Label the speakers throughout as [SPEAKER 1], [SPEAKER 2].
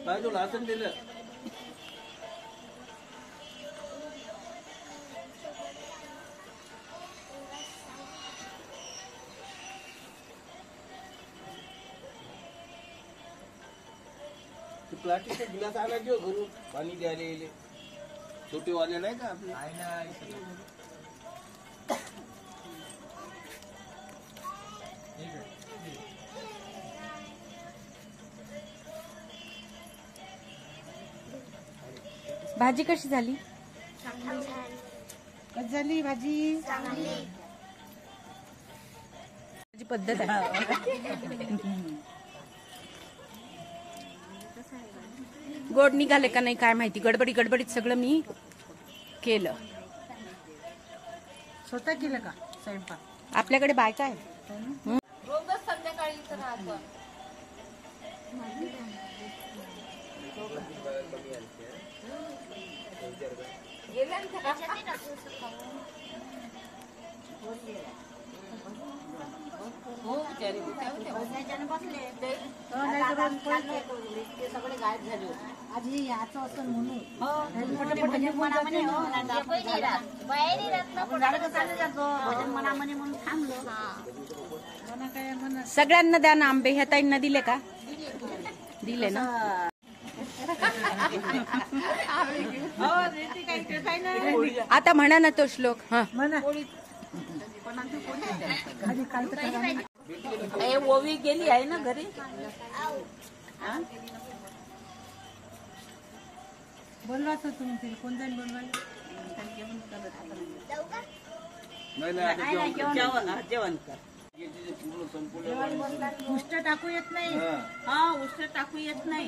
[SPEAKER 1] बाजूला आसन दिलं. प्लास्टिकचा गिलास आला जो घरून पाणी द्यायला छोटे वाले नाही का आपले.
[SPEAKER 2] भाजी कशी झाली? कशी झाली भाजी? भाजी पद्धत आहे. गोड निघाले का नाही काय माहिती. गडबडीत सगळं मी केलं.
[SPEAKER 3] स्वतः केलं का स्वयंपाक?
[SPEAKER 2] आपल्याकडे बायका आहे.
[SPEAKER 4] रोजच संध्याकाळी इथं राहतो. हो बिचारी सगळे गायब झाले.
[SPEAKER 3] आजी याचं असं म्हणून
[SPEAKER 4] भजन म्हणा म्हणे म्हणून थांबलो.
[SPEAKER 2] सगळ्यांना द्या ना आंबे. ह्या ताईंना दिले का? दिले ना. आता म्हणा ना तो श्लोक. हा
[SPEAKER 3] म्हणा.
[SPEAKER 4] ओवी गेली आहे ना घरी.
[SPEAKER 3] बोलवायचं तुम्ही कोण जाईल बोलवायला?
[SPEAKER 4] जेवण कर.
[SPEAKER 3] उष्ट टाकू येत नाही.
[SPEAKER 4] हा उष्ट टाकू येत नाही.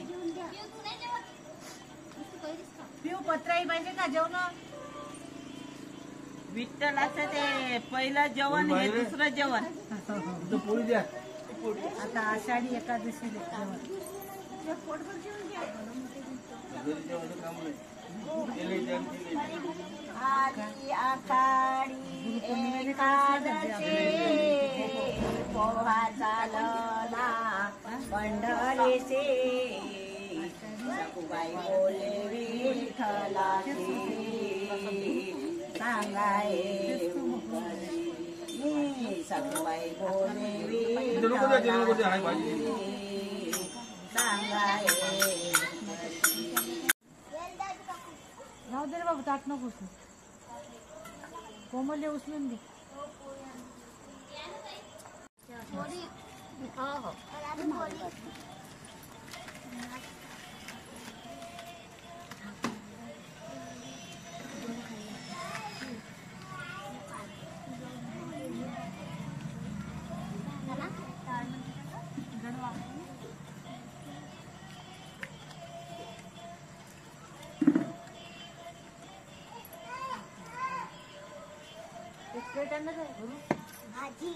[SPEAKER 3] पिऊ पत्राई पाहिजे का जेवण?
[SPEAKER 4] विठ्ठलाचं ते पहिलं जेवण हे दुसरं जेवण.
[SPEAKER 1] पोळी द्या.
[SPEAKER 3] आता आषाढी एकादशी जेवण.
[SPEAKER 4] आधी आषाढी एकादशी पोहा चालला पंढरीचे. सखुबाई बोले विठ्ठलाची सांगाय. सखुबाई बोले विठ्ठलाची सांगाय.
[SPEAKER 3] राहू दे रे बाबा ताट नको उचलू. कोमल उचलून दे. भाजी